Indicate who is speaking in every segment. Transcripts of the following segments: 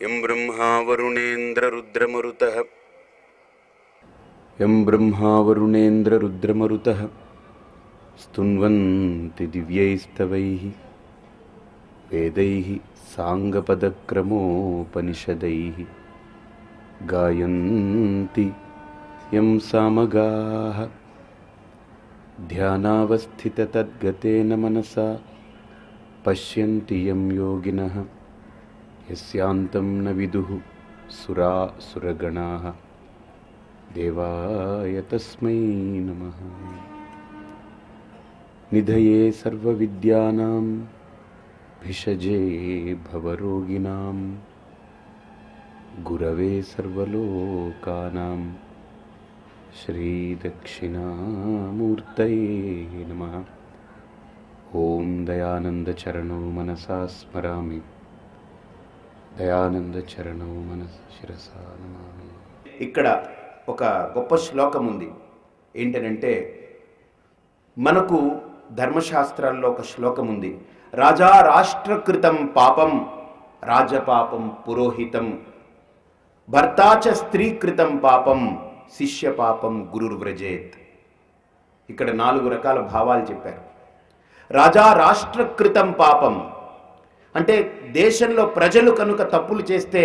Speaker 1: यं ब्रह्मा वरुणेन्द्ररुद्रमरुतः स्तुन्वन्ति दिव्यैस्तवैः वेदैः साङ्गपदक्रमोपनिषदैः गायन्ति यं सामगाः ध्यानावस्थिततद्गतेन मनसा पश्यन्ति यं योगिनः यस्यान्तं न विदुः सुरासुरगणाः देवाय तस्मै नमः। निधये सर्वविद्यानां भिषजे भवरोगिणां गुरवे सर्वलोकानां श्रीदक्षिणामूर्तये नमः। ओं दयानन्दचरणौ मनसा स्मरामि, దయానందచరణం మనస శిరసా నమామి.
Speaker 2: ఇక్కడ ఒక గొప్ప శ్లోకం ఉంది. ఏంటనంటే మనకు ధర్మశాస్త్రాల్లో ఒక శ్లోకం ఉంది. రాజా రాష్ట్రకృతం పాపం రాజపాపం పురోహితం, భర్తాచ స్త్రీకృతం పాపం శిష్య పాపం గురుర్వ్రజేత్. ఇక్కడ 4 రకాల భావాలు చెప్పారు. రాజా రాష్ట్రకృతం పాపం అంటే దేశంలో ప్రజలు కనుక తప్పులు చేస్తే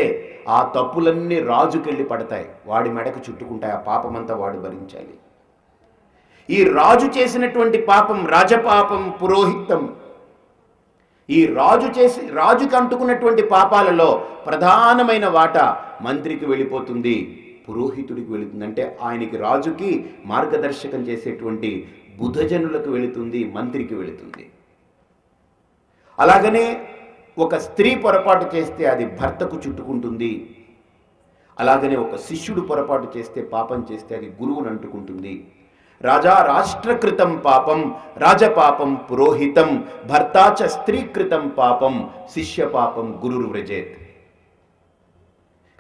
Speaker 2: ఆ తప్పులన్నీ రాజుకెళ్ళి పడతాయి, వాడి మెడకు చుట్టుకుంటాయి, ఆ పాపమంతా వాడు భరించాలి. ఈ రాజు చేసినటువంటి పాపం రాజపాపం పురోహితం. ఈ రాజుకి అంటుకున్నటువంటి పాపాలలో ప్రధానమైన వాటా మంత్రికి వెళ్ళిపోతుంది, పురోహితుడికి వెళుతుంది. అంటే ఆయనకి రాజుకి మార్గదర్శకం చేసేటువంటి బుధజనులకు వెళుతుంది, మంత్రికి వెళుతుంది. అలాగనే ఒక స్త్రీ పొరపాటు చేస్తే అది భర్తకు చుట్టుకుంటుంది. అలాగనే ఒక శిష్యుడు పొరపాటు చేస్తే, పాపం చేస్తే అది గురువును అంటుకుంటుంది. రాజా రాష్ట్రకృతం పాపం రాజపాపం పురోహితం, భర్తాచ స్త్రీకృతం పాపం శిష్య పాపం గురుర్వ్రజేత్.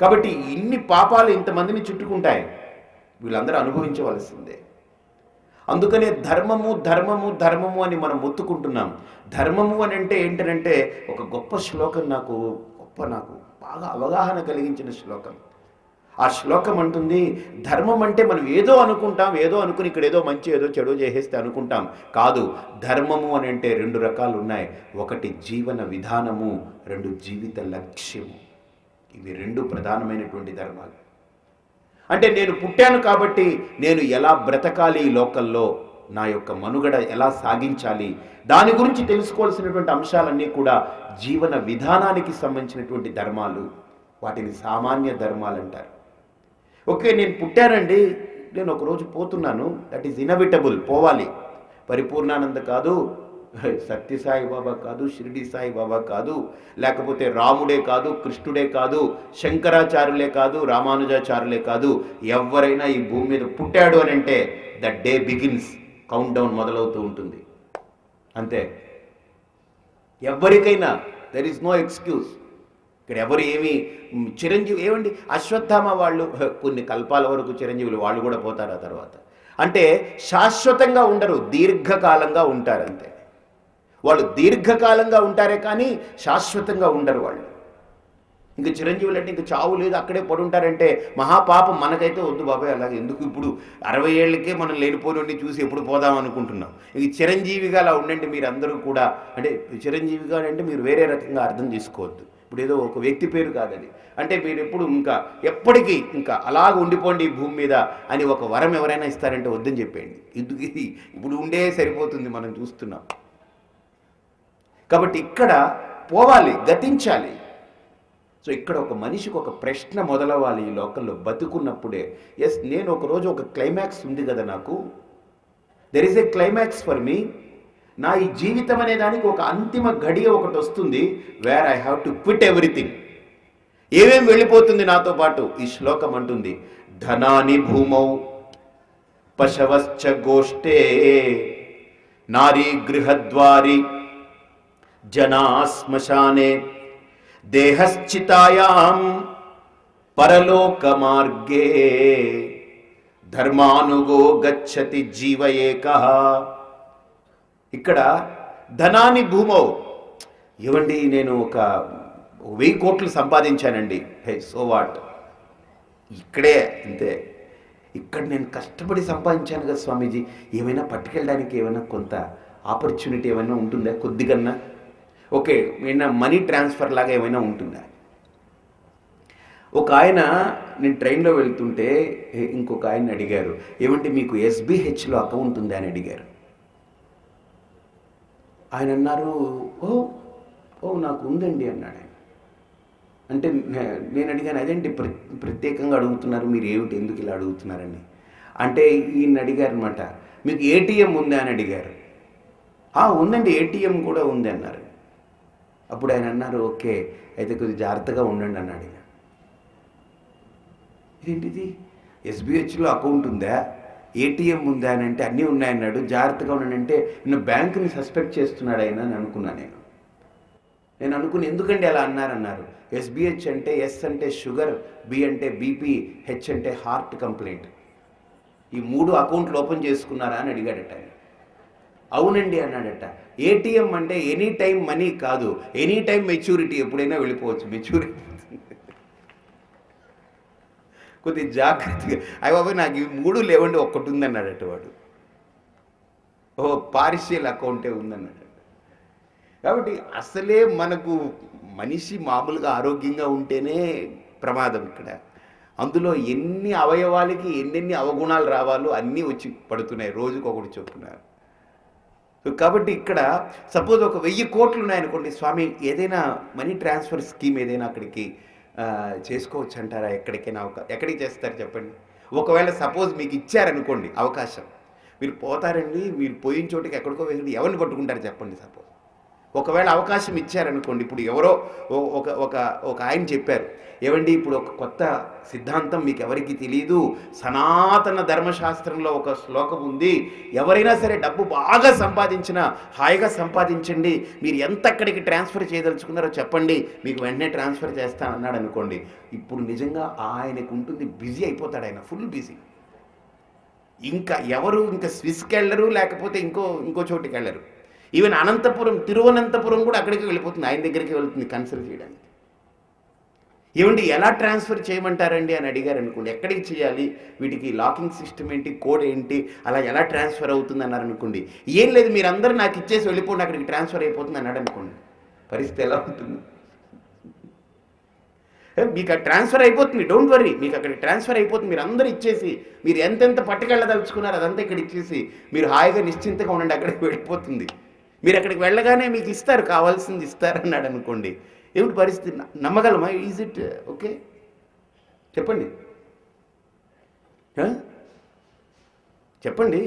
Speaker 2: కాబట్టి ఇన్ని పాపాలు ఇంతమందిని చుట్టుకుంటాయి, వీళ్ళందరూ అనుభవించవలసిందే. అందుకనే ధర్మము ధర్మము ధర్మము అని మనం మొత్తుకుంటున్నాం. ధర్మము అని అంటే ఏంటంటే ఒక గొప్ప శ్లోకం, నాకు బాగా అవగాహన కలిగించిన శ్లోకం. ఆ శ్లోకం అంటుంది, ధర్మం అంటే మనం ఏదో అనుకుంటాం, ఏదో అనుకుని ఇక్కడ ఏదో మంచి ఏదో చెడు చేసేస్తే అనుకుంటాం. కాదు, ధర్మము అని అంటే 2 రకాలు ఉన్నాయి. ఒకటి జీవన విధానము, 2 జీవిత లక్ష్యము. ఇవి 2 ప్రధానమైనటువంటి ధర్మాలు. అంటే నేను పుట్టాను కాబట్టి నేను ఎలా బ్రతకాలి, ఈ లోకల్లో నా యొక్క మనుగడ ఎలా సాగించాలి, దాని గురించి తెలుసుకోవాల్సినటువంటి అంశాలన్నీ కూడా జీవన విధానానికి సంబంధించినటువంటి ధర్మాలు. వాటిని సామాన్య ధర్మాలు అంటారు. ఓకే, నేను పుట్టానండి, నేను ఒకరోజు పోతున్నాను, దట్ ఈజ్ ఇన్ఎవిటబుల్, పోవాలి. పరిపూర్ణానంద కాదు, సత్యసాయి బాబా కాదు, షిరిడి సాయి బాబా కాదు, లేకపోతే రాముడే కాదు, కృష్ణుడే కాదు, శంకరాచార్యులే కాదు, రామానుజాచార్యులే కాదు, ఎవరైనా ఈ భూమి మీద పుట్టాడు అని అంటే the day begins, count down మొదలవుతూ ఉంటుంది. అంతే, ఎవరికైనా దెర్ ఈజ్ నో ఎక్స్క్యూజ్. ఇక్కడ ఎవరు ఏమి చిరంజీవి ఏమండి, అశ్వత్థామ వాళ్ళు కొన్ని కల్పాల వరకు చిరంజీవులు, వాళ్ళు కూడా పోతారు ఆ తర్వాత. అంటే శాశ్వతంగా ఉండరు, దీర్ఘకాలంగా ఉంటారు. అంతే, వాళ్ళు దీర్ఘకాలంగా ఉంటారే కానీ శాశ్వతంగా ఉండరు వాళ్ళు. ఇంకా చిరంజీవులు అంటే ఇంకా చావు లేదు, అక్కడే పడుంటారంటే మహాపాపం. మనకైతే వద్దు బాబాయ్, అలాగే ఎందుకు, ఇప్పుడు 60 ఏళ్ళకే మనం లేనిపోయి చూసి ఎప్పుడు పోదాం అనుకుంటున్నాం. ఇంక చిరంజీవిగా అలా ఉండండి మీరు అందరూ కూడా. అంటే చిరంజీవిగా అంటే మీరు వేరే రకంగా అర్థం చేసుకోవద్దు. ఇప్పుడు ఏదో ఒక వ్యక్తి పేరు కాదని, అంటే మీరు ఎప్పుడు ఇంకా ఎప్పటికీ ఇంకా అలాగ ఉండిపోండి ఈ భూమి మీద అని ఒక వరం ఎవరైనా ఇస్తారంటే వద్దని చెప్పేయండి. ఎందుకు, ఇప్పుడు ఉండే సరిపోతుంది, మనం చూస్తున్నాం. కాబట్టి ఇక్కడ పోవాలి, గతించాలి. సో ఇక్కడ ఒక మనిషికి ఒక ప్రశ్న మొదలవ్వాలి ఈ లోకంలో బతుకున్నప్పుడే. ఎస్, నేను ఒకరోజు ఒక క్లైమాక్స్ ఉంది కదా నాకు, there is a climax for me. నా ఈ జీవితం అనే దానికి ఒక అంతిమ గడియ ఒకటి వస్తుంది, where I have to quit everything. ఏమేం వెళ్ళిపోతుంది నాతో పాటు. ఈ శ్లోకం అంటుంది, ధనాని భూమౌ పశవశ్చ గోష్ఠే నారీ గృహద్వారి జనా శ్మశానే దేహశ్చితాయాం పరలోక మార్గే ధర్మానుగో గచ్చతి జీవ ఏకః. ఇక్కడ ధనాని భూమౌ, ఏవండి నేను ఒక 1000 కోట్లు సంపాదించానండి. హే సో వాట్, ఇక్కడే అంతే. ఇక్కడ నేను కష్టపడి సంపాదించాను కదా స్వామీజీ, ఏమైనా పట్టుకెళ్ళడానికి ఏమైనా కొంత ఆపర్చునిటీ ఏమైనా ఉంటుందా కొద్దిగన్నా? ఓకే, ఏమైనా మనీ ట్రాన్స్ఫర్ లాగా ఏమైనా ఉంటుందా? ఒక ఆయన, నేను ట్రైన్లో వెళ్తుంటే ఇంకొక ఆయన అడిగారు, ఏమంటే మీకు SBHలో అకౌంట్ ఉందా అని అడిగారు. ఆయన అన్నారు, ఓ ఓ నాకు ఉందండి అన్నాడు ఆయన. అంటే నేను అడిగాను, అదేంటి ప్రత్యేకంగా అడుగుతున్నారు, మీరు ఏమిటి ఎందుకు ఇలా అడుగుతున్నారని. అంటే ఈయన అడిగారు అనమాట, మీకు ATM ఉందా అని అడిగారు. ఉందండి, ATM కూడా ఉంది అన్నారు. అప్పుడు ఆయన అన్నారు, ఓకే అయితే కొద్దిగా జాగ్రత్తగా ఉండండి అన్నాడు. ఇదేంటిది, SBHలో అకౌంట్ ఉందా, ATM ఉందా అని అంటే అన్నీ ఉన్నాయన్నాడు, జాగ్రత్తగా ఉన్నాడంటే నేను బ్యాంకుని సస్పెక్ట్ చేస్తున్నాడు ఆయన అని అనుకున్నాను. నేను అనుకుని ఎందుకండి అలా అన్నారు. SBH అంటే S అంటే షుగర్, B అంటే BP, H అంటే హార్ట్ కంప్లైంట్. ఈ 3 అకౌంట్లు ఓపెన్ చేసుకున్నారా అని అడిగాడట ఆయన. అవునండి అన్నాడట. ATM అంటే ఎనీ టైం మనీ కాదు, ఎనీ టైం మెచ్యూరిటీ, ఎప్పుడైనా వెళ్ళిపోవచ్చు, మెచ్యూరిటీ. కొద్దిగా జాగ్రత్తగా, అయ్య బాబు నాకు ఇవి 3 లేవండి, ఒక్కటి ఉందన్నాడట వాడు. పార్షియల్ అకౌంటే ఉందన్నాడు. కాబట్టి అసలే మనకు మనిషి మామూలుగా ఆరోగ్యంగా ఉంటేనే ప్రమాదం ఇక్కడ. అందులో ఎన్ని అవయవాలకి ఎన్నెన్ని అవగుణాలు రావాలో అన్నీ వచ్చి పడుతున్నాయి, రోజుకొకటి చొప్పున. కాబట్టి ఇక్కడ సపోజ్ ఒక 1000 కోట్లు ఉన్నాయనుకోండి, స్వామి ఏదైనా మనీ ట్రాన్స్ఫర్ స్కీమ్ ఏదైనా అక్కడికి చేసుకోవచ్చు అంటారా? ఎక్కడికైనా ఎక్కడికి చేస్తారు చెప్పండి. ఒకవేళ సపోజ్ మీకు ఇచ్చారనుకోండి అవకాశం, మీరు పోతారండి, మీరు పోయిన చోటికి ఎక్కడికో వెళ్ళి ఎవరిని పట్టుకుంటారు చెప్పండి. సపోజ్ ఒకవేళ అవకాశం ఇచ్చారనుకోండి, ఇప్పుడు ఎవరో ఒక ఆయన చెప్పారు, ఏమండి ఇప్పుడు ఒక కొత్త సిద్ధాంతం మీకు ఎవరికి తెలియదు, సనాతన ధర్మశాస్త్రంలో ఒక శ్లోకం ఉంది, ఎవరైనా సరే డబ్బు బాగా సంపాదించినా హాయిగా సంపాదించండి, మీరు ఎంత అక్కడికి ట్రాన్స్ఫర్ చేయదలుచుకున్నారో చెప్పండి, మీకు వెంటనే ట్రాన్స్ఫర్ చేస్తాను అన్నాడు అనుకోండి. ఇప్పుడు నిజంగా ఆయనకు ఉంటుంది, బిజీ అయిపోతాడు ఆయన, ఫుల్ బిజీ. ఇంకా ఎవరు ఇంకా స్విస్కి వెళ్ళరు, లేకపోతే ఇంకో చోటికి వెళ్ళరు. ఈవెన్ అనంతపురం, తిరువనంతపురం కూడా అక్కడికి వెళ్ళిపోతుంది, ఆయన దగ్గరికి వెళ్తుంది కన్సల్ట్ చేయడానికి. ఏమండి ఎలా ట్రాన్స్ఫర్ చేయమంటారండి అని అడిగారు అనుకోండి, ఎక్కడికి చేయాలి, వీటికి లాకింగ్ సిస్టమ్ ఏంటి, కోడ్ ఏంటి, అలా ఎలా ట్రాన్స్ఫర్ అవుతుంది అన్నారు అనుకోండి. ఏం లేదు, మీరందరూ నాకు ఇచ్చేసి వెళ్ళిపోండి, అక్కడికి ట్రాన్స్ఫర్ అయిపోతుంది అన్నాడు అనుకోండి, పరిస్థితి ఎలా ఉంటుంది? మీకు ట్రాన్స్ఫర్ అయిపోతుంది, డోంట్ వరీ, మీకు అక్కడికి ట్రాన్స్ఫర్ అయిపోతుంది, మీరు అందరూ ఇచ్చేసి, మీరు ఎంతెంత పట్టుకెళ్ళదలుచుకున్నారు అదంతా ఇక్కడ ఇచ్చేసి మీరు హాయిగా నిశ్చింతగా ఉండండి, అక్కడికి వెళ్ళిపోతుంది. మీరు అక్కడికి వెళ్ళగానే మీకు ఇస్తారు, కావాల్సింది ఇస్తారు అన్నాడు అనుకోండి. ఏమిటి పరిస్థితి, నమ్మగలమా? Is it okay? చెప్పండి చెప్పండి.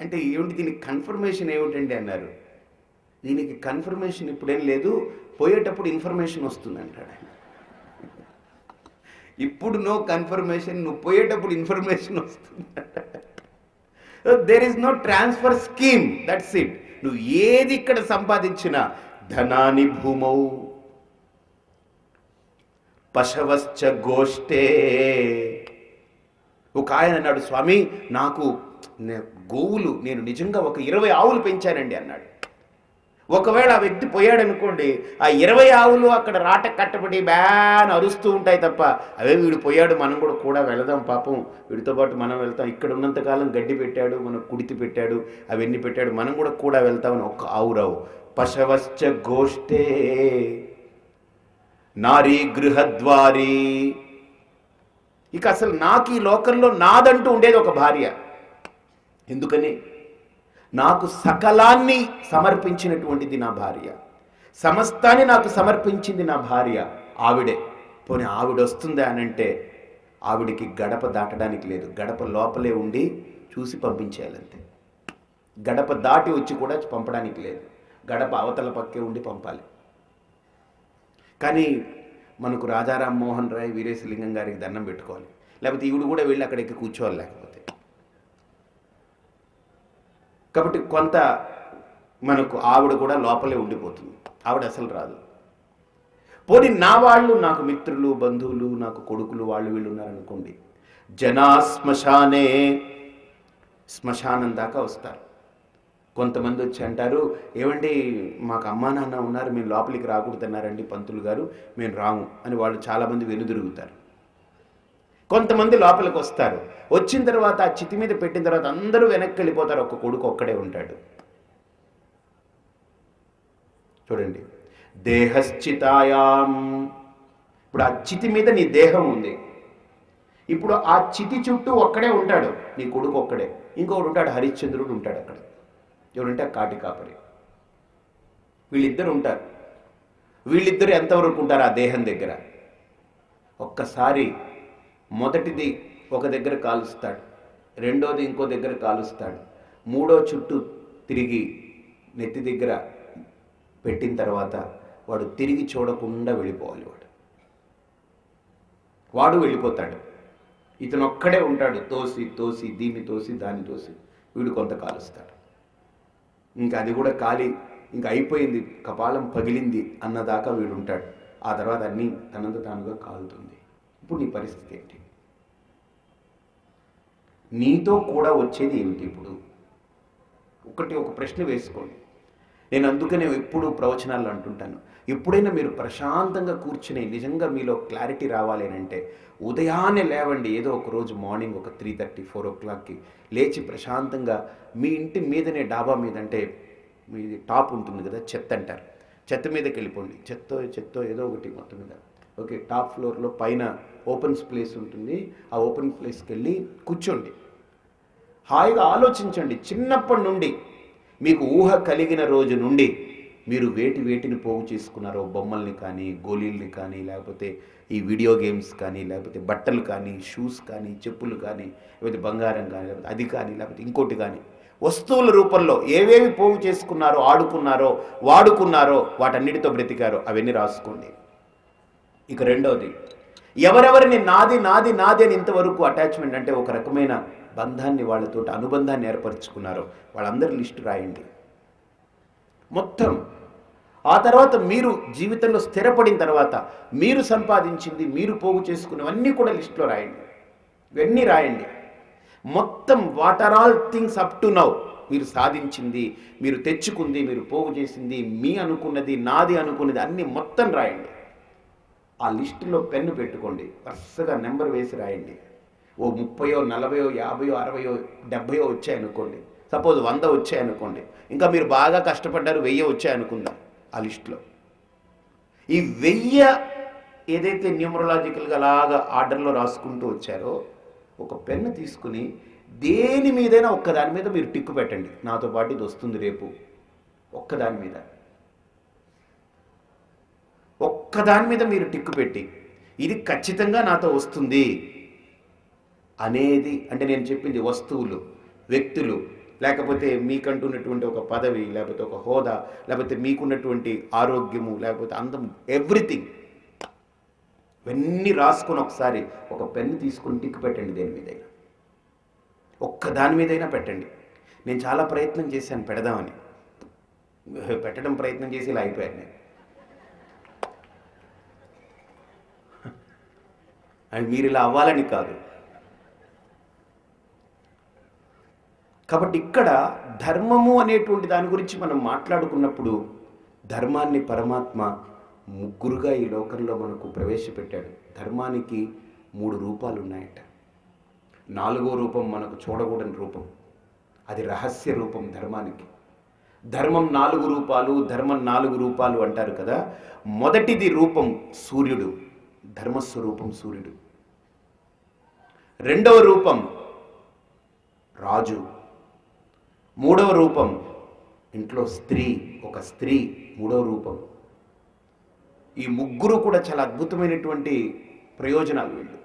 Speaker 2: అంటే ఏమిటి, దీనికి కన్ఫర్మేషన్ ఏమిటండి అన్నారు. దీనికి కన్ఫర్మేషన్ ఇప్పుడేం లేదు, పోయేటప్పుడు ఇన్ఫర్మేషన్ వస్తుంది అంటాడు. ఇప్పుడు నో కన్ఫర్మేషన్, నువ్వు పోయేటప్పుడు ఇన్ఫర్మేషన్ వస్తుంది. There is no transfer scheme, that's it. నువ్వు ఏది ఇక్కడ సంపాదించినా ధనాని భూమౌ పశవశ్చ గోష్ఠే. ఒక ఆయన అన్నాడు, స్వామి నాకు గోవులు, నేను నిజంగా ఒక 20 ఆవులు పెంచానండి అన్నాడు. ఒకవేళ ఆ వ్యక్తి పోయాడనుకోండి, ఆ 20 ఆవులు అక్కడ రాట కట్టబడి బ్యాన్ అరుస్తూ ఉంటాయి తప్ప, అవే వీడు పోయాడు, మనం కూడా వెళదాం, పాపం వీడితో పాటు మనం వెళ్తాం, ఇక్కడ ఉన్నంతకాలం గడ్డి పెట్టాడు, మనకు కుడితి పెట్టాడు, అవన్నీ పెట్టాడు, మనం కూడా వెళ్తామని ఒక్క ఆవు రావు. పశవశ్చ గోష్ఠే నారీ గృహద్వారీ. ఇక అసలు నాకు ఈ లోకంలో నాదంటూ ఉండేది ఒక భార్య. ఎందుకని? నాకు సకలాన్ని సమర్పించినటువంటిది నా భార్య, సమస్తాన్ని నాకు సమర్పించింది నా భార్య. ఆవిడే. పోనీ ఆవిడ వస్తుందా అని అంటే ఆవిడికి గడప దాటడానికి లేదు, గడప లోపలే ఉండి చూసి పంపించేయాలంతే. గడప దాటి వచ్చి కూడా పంపడానికి లేదు, గడప అవతల పక్కే ఉండి పంపాలి. కానీ మనకు రాజారాం మోహన్ రాయ్, వీరేశలింగం గారికి దండం పెట్టుకోవాలి, లేకపోతే ఈవిడ కూడా వెళ్ళి అక్కడికి కూర్చోవాలి. లేకపోతే కాబట్టి కొంత మనకు ఆవిడ కూడా లోపలే ఉండిపోతుంది, ఆవిడ అసలు రాదు. పోనీ నా వాళ్ళు, నాకు మిత్రులు, బంధువులు, నాకు కొడుకులు, వాళ్ళు వీళ్ళు ఉన్నారనుకోండి, జనా శ్మశానే, శ్మశానం దాకా వస్తారు. కొంతమంది వచ్చి అంటారు, ఏమండి మాకు అమ్మా నాన్న ఉన్నారు, మేము లోపలికి రాకూడదన్నారండి పంతులు గారు, మేము రాము అని వాళ్ళు చాలామంది వెనుదిరుగుతారు. కొంతమంది లోపలికి వస్తారు, వచ్చిన తర్వాత ఆ చితి మీద పెట్టిన తర్వాత అందరూ వెనక్కి వెళ్ళిపోతారు, ఒక్క కొడుకు ఒక్కడే ఉంటాడు. చూడండి, దేహశ్చితాయాం. ఇప్పుడు ఆ చితి మీద నీ దేహం ఉంది. ఇప్పుడు ఆ చితి చుట్టూ ఒక్కడే ఉంటాడు, నీ కొడుకు ఒక్కడే. ఇంకొకడు ఉంటాడు, హరిశ్చంద్రుడు ఉంటాడు అక్కడ. ఎవరంటే కాటి కాపరి. వీళ్ళిద్దరు ఉంటారు. వీళ్ళిద్దరు ఎంతవరకు ఉంటారు ఆ దేహం దగ్గర? ఒక్కసారి మొదటిది ఒక దగ్గర కాలుస్తాడు, రెండోది ఇంకో దగ్గర కాలుస్తాడు, మూడో చుట్టూ తిరిగి నెత్తి దగ్గర పెట్టిన తర్వాత వాడు తిరిగి చూడకుండా వెళ్ళిపోవాలి. వాడు వెళ్ళిపోతాడు. ఇతను ఒక్కడే ఉంటాడు, తోసి తోసి దీన్ని తోసి దాన్ని తోసి వీడు కొంత కాలుస్తాడు. ఇంకా అది కూడా కాలి ఇంకా అయిపోయింది, కపాలం పగిలింది అన్నదాకా వీడు ఉంటాడు. ఆ తర్వాత అన్నీ తనంత తానుగా కాలుతుంది. ఇప్పుడు నీ పరిస్థితి ఏంటి? నీతో కూడా వచ్చేది ఏమిటి? ఇప్పుడు ఒక ప్రశ్న వేసుకోండి. నేను అందుకనే ఎప్పుడు ప్రవచనాలు అంటుంటాను, ఎప్పుడైనా మీరు ప్రశాంతంగా కూర్చుని నిజంగా మీలో క్లారిటీ రావాలి అంటే ఉదయాన్నే లేవండి. ఏదో ఒక రోజు మార్నింగ్ ఒక 3:30, 4 o'clockకి లేచి ప్రశాంతంగా మీ ఇంటి మీదనే డాబా మీద, అంటే మీది టాప్ ఉంటుంది కదా, చెత్త అంటారు, చెత్త మీదకి వెళ్ళిపోండి. చెత్తో ఏదో ఒకటి మొత్తం మీద, ఓకే, టాప్ ఫ్లోర్లో పైన ఓపెన్ ప్లేస్ ఉంటుంది. ఆ ఓపెన్ ప్లేస్కి వెళ్ళి కూర్చోండి, హాయిగా ఆలోచించండి. చిన్నప్పటి నుండి మీకు ఊహ కలిగిన రోజు నుండి మీరు వేటిని పోగు చేసుకున్నారో, బొమ్మల్ని కానీ, గోళీల్ని కానీ, లేకపోతే ఈ వీడియో గేమ్స్ కానీ, లేకపోతే బట్టలు కానీ, షూస్ కానీ, చెప్పులు కానీ, లేకపోతే బంగారం కానీ, లేకపోతే అది కానీ, లేకపోతే ఇంకోటి కానీ, వస్తువుల రూపంలో ఏవేవి పోగు చేసుకున్నారో, ఆడుకున్నారో, వాడుకున్నారో, వాటన్నిటితో బ్రతికారో అవన్నీ రాసుకోండి. ఇక రెండవది, ఎవరెవరిని నాది నాది నాది అని ఇంతవరకు అటాచ్మెంట్ అంటే ఒక రకమైన బంధాన్ని, వాళ్ళతో అనుబంధాన్ని ఏర్పరచుకున్నారో వాళ్ళందరి లిస్టు రాయండి మొత్తం. ఆ తర్వాత మీరు జీవితంలో స్థిరపడిన తర్వాత మీరు సంపాదించింది, మీరు పోగు చేసుకున్నవన్నీ కూడా లిస్టులో రాయండి. ఇవన్నీ రాయండి మొత్తం. What are all things up to now, మీరు సాధించింది, మీరు తెచ్చుకుంది, మీరు పోగు చేసింది, మీ అనుకున్నది, నాది అనుకున్నది అన్నీ మొత్తం రాయండి. ఆ లిస్టులో పెన్ను పెట్టుకోండి, వరుసగా నెంబర్ వేసి రాయండి. ఓ 30, 40, 50, 60, 70 వచ్చాయనుకోండి, సపోజ్ 100 వచ్చాయనుకోండి, ఇంకా మీరు బాగా కష్టపడ్డారు, 1000 వచ్చాయనుకుందాం. ఆ లిస్టులో ఈ 1000 ఏదైతే న్యూమరాలజికల్గా అలాగా ఆర్డర్లో రాసుకుంటూ వచ్చారో, ఒక పెన్ను తీసుకుని దేని మీదైనా ఒక్కదాని మీద మీరు టిక్కు పెట్టండి. నాతో పాటు ఇది వస్తుంది రేపు, ఒక్కదాని మీద మీరు టిక్కు పెట్టి ఇది ఖచ్చితంగా నాతో వస్తుంది అనేది, అంటే నేను చెప్పింది వస్తువులు, వ్యక్తులు, లేకపోతే మీకంటున్నటువంటి ఒక పదవి, లేకపోతే ఒక హోదా, లేకపోతే మీకున్నటువంటి ఆరోగ్యము, లేకపోతే అందం, ఎవ్రీథింగ్ ఇవన్నీ రాసుకొని ఒకసారి ఒక పెన్ను తీసుకొని టిక్కు పెట్టండి. దేని మీదైనా ఒక్కదాని మీదైనా పెట్టండి. నేను చాలా ప్రయత్నం చేశాను పెడదామని, పెట్టడం ప్రయత్నం చేసి ఇలా అయిపోయాను నేను. అండ్ మీరు ఇలా అవ్వాలని కాదు. కాబట్టి ఇక్కడ ధర్మము అనేటువంటి దాని గురించి మనం మాట్లాడుకున్నప్పుడు, ధర్మాన్ని పరమాత్మ ముగ్గురుగా ఈ లోకంలో మనకు ప్రవేశపెట్టాడు. ధర్మానికి 3 రూపాలు ఉన్నాయట. 4వ రూపం మనకు చూడకూడని రూపం, అది రహస్య రూపం ధర్మానికి. ధర్మం 4 రూపాలు, ధర్మం 4 రూపాలు అంటారు కదా. మొదటిది రూపం సూర్యుడు, ధర్మస్వరూపం సూర్యుడు. రెండవ రూపం రాజు. మూడవ రూపం ఇంట్లో స్త్రీ, ఒక స్త్రీ, మూడవ రూపం. ఈ ముగ్గురు కూడా చాలా అద్భుతమైనటువంటి ప్రయోజనాలు వీళ్ళు.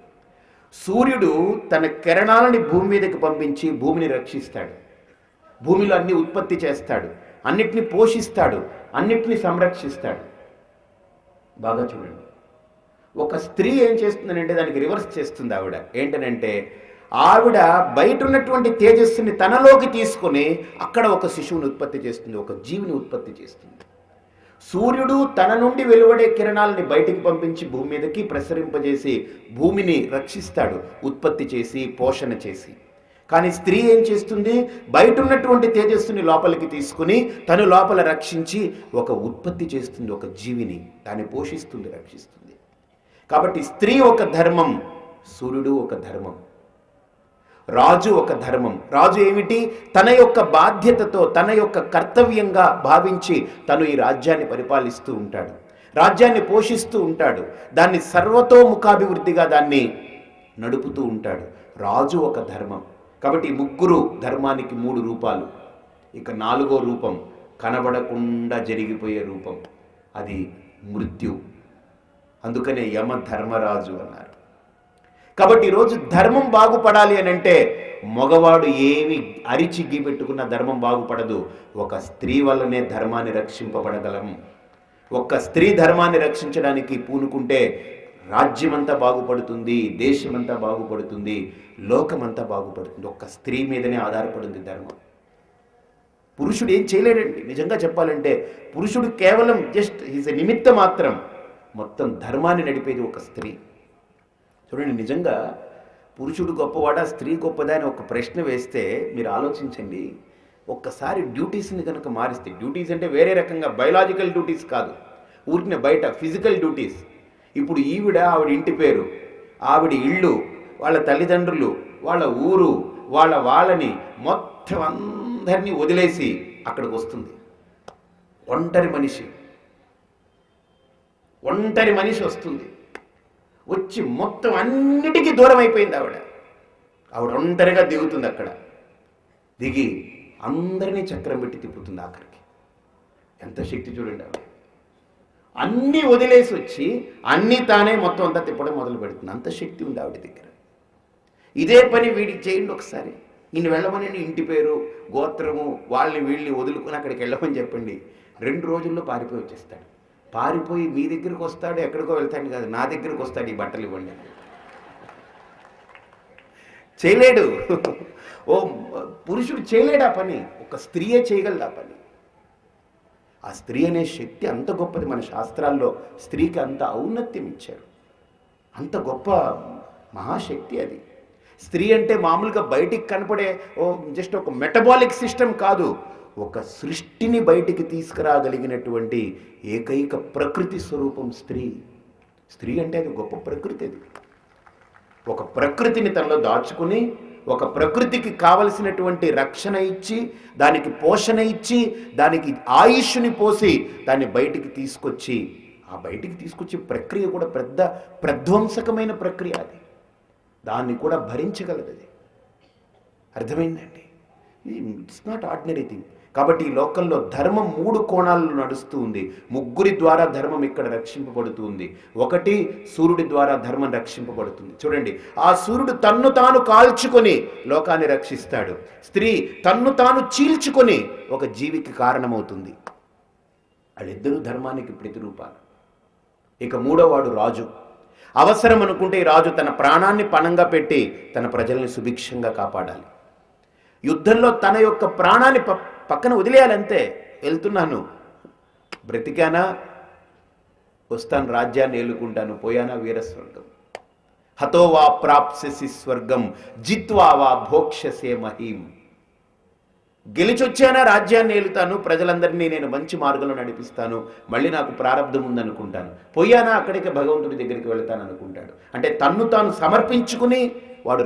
Speaker 2: సూర్యుడు తన కిరణాలని భూమి మీదకి పంపించి భూమిని రక్షిస్తాడు, భూమిలో అన్ని ఉత్పత్తి చేస్తాడు, అన్నిటిని పోషిస్తాడు, అన్నిటిని సంరక్షిస్తాడు. బాగా చూడండి, ఒక స్త్రీ ఏం చేస్తుందనంటే దానికి రివర్స్ చేస్తుంది. ఆవిడ ఏంటనంటే, ఆవిడ బయట ఉన్నటువంటి తేజస్సుని తనలోకి తీసుకొని అక్కడ ఒక శిశువుని ఉత్పత్తి చేస్తుంది, ఒక జీవిని ఉత్పత్తి చేస్తుంది. సూర్యుడు తన నుండి వెలువడే కిరణాలని బయటికి పంపించి భూమి మీదకి ప్రసరింపజేసి భూమిని రక్షిస్తాడు, ఉత్పత్తి చేసి పోషణ చేసి. కానీ స్త్రీ ఏం చేస్తుంది? బయట ఉన్నటువంటి తేజస్సుని లోపలికి తీసుకుని తను లోపల రక్షించి ఒక ఉత్పత్తి చేస్తుంది, ఒక జీవిని దాన్ని పోషిస్తుంది, రక్షిస్తుంది. కాబట్టి స్త్రీ ఒక ధర్మం, సూర్యుడు ఒక ధర్మం, రాజు ఒక ధర్మం. రాజు ఏమిటి? తన యొక్క బాధ్యతతో తన యొక్క కర్తవ్యంగా భావించి తను ఈ రాజ్యాన్ని పరిపాలిస్తూ ఉంటాడు, రాజ్యాన్ని పోషిస్తూ ఉంటాడు, దాన్ని సర్వతోముఖాభివృద్ధిగా దాన్ని నడుపుతూ ఉంటాడు. రాజు ఒక ధర్మం. కాబట్టి ముగ్గురు ధర్మానికి 3 రూపాలు. ఇక 4వ రూపం కనబడకుండా జరిగిపోయే రూపం, అది మృత్యు. అందుకనే యమ ధర్మరాజు అన్నారు. కాబట్టి ఈరోజు ధర్మం బాగుపడాలి అని అంటే మగవాడు ఏమి అరిచి గీపెట్టుకున్న ధర్మం బాగుపడదు. ఒక స్త్రీ వల్లనే ధర్మాన్ని రక్షింపబడగలం. ఒక్క స్త్రీ ధర్మాన్ని రక్షించడానికి పూనుకుంటే రాజ్యమంతా బాగుపడుతుంది, దేశమంతా బాగుపడుతుంది, లోకమంతా బాగుపడుతుంది. ఒక్క స్త్రీ మీదనే ఆధారపడింది ధర్మం. పురుషుడు ఏం చేయలేడండి. నిజంగా చెప్పాలంటే పురుషుడు కేవలం జస్ట్ ఈజ్ ఎ నిమిత్త మాత్రం. మొత్తం ధర్మాన్ని నడిపేది ఒక స్త్రీ. చూడండి, నిజంగా పురుషుడు గొప్పవాడా స్త్రీ గొప్పదా అని ఒక ప్రశ్న వేస్తే మీరు ఆలోచించండి. ఒక్కసారి డ్యూటీస్ని కనుక మారిస్తే, డ్యూటీస్ అంటే వేరే రకంగా బయలాజికల్ డ్యూటీస్ కాదు, ఊరికిన బయట ఫిజికల్ డ్యూటీస్. ఇప్పుడు ఆవిడ ఇంటి పేరు, ఆవిడ ఇళ్ళు, వాళ్ళ తల్లిదండ్రులు, వాళ్ళ ఊరు, వాళ్ళని మొత్తం అందరినీ వదిలేసి అక్కడికి వస్తుంది. ఒంటరి మనిషి వస్తుంది. వచ్చి మొత్తం అన్నిటికీ దూరం అయిపోయింది ఆవిడ ఒంటరిగా దిగుతుంది. అక్కడ దిగి అందరినీ చక్రం పెట్టి తిప్పుతుంది. ఆఖరికి ఎంత శక్తి చూడండి. ఆవిడ అన్నీ వదిలేసి వచ్చి అన్నీ తానే మొత్తం అంతా తిప్పడం మొదలు పెడుతుంది. అంత శక్తి ఉంది ఆవిడ దగ్గర. ఇదే పని వీడికి చేయండి ఒకసారి. ఈయన వెళ్ళమని ఇంటి పేరు, గోత్రము, వీళ్ళని వదులుకొని అక్కడికి వెళ్ళమని చెప్పండి. 2 రోజుల్లో పారిపోయి వచ్చేస్తాడు. పారిపోయి మీ దగ్గరికి వస్తాడు, ఎక్కడికో వెళ్తాడు కాదు, నా దగ్గరికి వస్తాడు, ఈ బట్టలు ఇవ్వండి. చేయలేడు. పురుషుడు చేయలేడు ఆ పని, ఒక స్త్రీయే చేయగలదు ఆ పని. ఆ స్త్రీ అనే శక్తి అంత గొప్పది. మన శాస్త్రాల్లో స్త్రీకి అంత ఔన్నత్యం ఇచ్చారు. అంత గొప్ప మహాశక్తి అది. స్త్రీ అంటే మామూలుగా బయటికి కనపడే జస్ట్ ఒక మెటబాలిక్ సిస్టమ్ కాదు, ఒక సృష్టిని బయటికి తీసుకురాగలిగినటువంటి ఏకైక ప్రకృతి స్వరూపం స్త్రీ. స్త్రీ అంటే అది గొప్ప ప్రకృతి. అది ఒక ప్రకృతిని తనలో దాచుకుని, ఒక ప్రకృతికి కావలసినటువంటి రక్షణ ఇచ్చి, దానికి పోషణ ఇచ్చి, దానికి ఆయుష్ని పోసి దాన్ని బయటికి తీసుకొచ్చి, ఆ బయటికి తీసుకొచ్చే ప్రక్రియ కూడా పెద్ద ప్రధ్వంసకమైన ప్రక్రియ. అది దాన్ని కూడా భరించగలదు. అది అర్థమైందండి. It's not ordinary thing. కాబట్టి ఈ లోకంలో ధర్మం 3 కోణాల్లో నడుస్తూ ఉంది. ముగ్గురి ద్వారా ధర్మం ఇక్కడ రక్షింపబడుతుంది. ఒకటి, సూర్యుడి ద్వారా ధర్మం రక్షింపబడుతుంది. చూడండి, ఆ సూర్యుడు తన్ను తాను కాల్చుకొని లోకాన్ని రక్షిస్తాడు. స్త్రీ తన్ను తాను చీల్చుకొని ఒక జీవికి కారణమవుతుంది. వాళ్ళిద్దరూ ధర్మానికి ప్రతిరూపాలు. ఇక 3వ వాడు రాజు. అవసరం అనుకుంటే ఈ రాజు తన ప్రాణాన్ని పణంగా పెట్టి తన ప్రజల్ని సుభిక్షంగా కాపాడాలి. యుద్ధంలో తన యొక్క ప్రాణాన్ని పక్కన వదిలేయాలంతే. వెళ్తున్నాను, బ్రతికానా వస్తాను, రాజ్యాన్ని ఏలుకుంటాను, పోయానా వీరస్వర్గం. హతో వా ప్రాప్స్యసి స్వర్గం జిత్వా వా భోక్ష్యసే మహీం. గెలిచొచ్చానా రాజ్యాన్ని ఏలుతాను, ప్రజలందరినీ నేను మంచి మార్గంలో నడిపిస్తాను, మళ్ళీ నాకు ప్రారంధం ఉందనుకుంటాను. పోయానా అక్కడికి భగవంతుడి దగ్గరికి వెళ్తాను అనుకుంటాడు. అంటే తన్ను తాను సమర్పించుకుని వాడు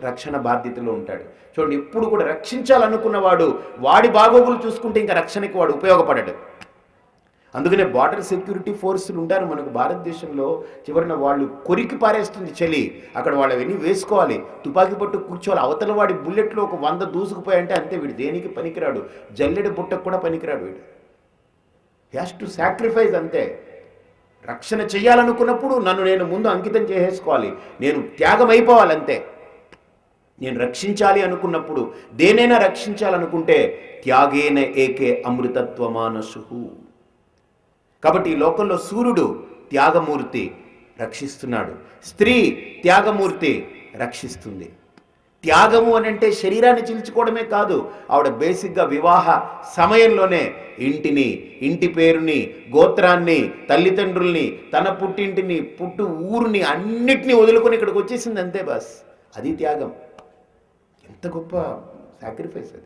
Speaker 2: రక్షణ బాధ్యతలో ఉంటాడు. చూడండి, ఎప్పుడు కూడా రక్షించాలనుకున్నవాడు వాడి బాగోగులు చూసుకుంటే ఇంకా రక్షణకి వాడు ఉపయోగపడడు. అందుకనే బార్డర్ సెక్యూరిటీ ఫోర్సులు ఉంటారు మనకు భారతదేశంలో. చివరిన వాళ్ళు కొరికి పారేస్తుంది చలి, అక్కడ వాళ్ళవన్నీ వేసుకోవాలి, తుపాకీ పట్టు కూర్చోవాలి. అవతల వాడి బుల్లెట్లో ఒక 100 దూసుకుపోయాయంటే అంతే, వీడు దేనికి పనికిరాడు, జల్లెడ బుట్టకు కూడా పనికిరాడు. వీడు హ్యాస్ టు సాక్రిఫైస్ అంతే. రక్షణ చేయాలనుకున్నప్పుడు నన్ను నేను ముందు అంకితం చేసేసుకోవాలి, నేను త్యాగం అయిపోవాలంతే. నేను రక్షించాలి అనుకున్నప్పుడు, దేనైనా రక్షించాలనుకుంటే త్యాగేన ఏకే అమృతత్వమానసు. కాబట్టి ఈ లోకంలో సూర్యుడు త్యాగమూర్తి రక్షిస్తున్నాడు, స్త్రీ త్యాగమూర్తి రక్షిస్తుంది. త్యాగము అని అంటే శరీరాన్ని చీల్చుకోవడమే కాదు, ఆవిడ బేసిక్గా వివాహ సమయంలోనే ఇంటిని, ఇంటి పేరుని, గోత్రాన్ని, తల్లిదండ్రుల్ని, తన పుట్టింటిని, ఊరిని అన్నిటినీ వదులుకొని ఇక్కడికి వచ్చేసింది అంతే. బస్ అది త్యాగం. ఎంత ఎంత గొప్ప సాక్రిఫైస్ అది.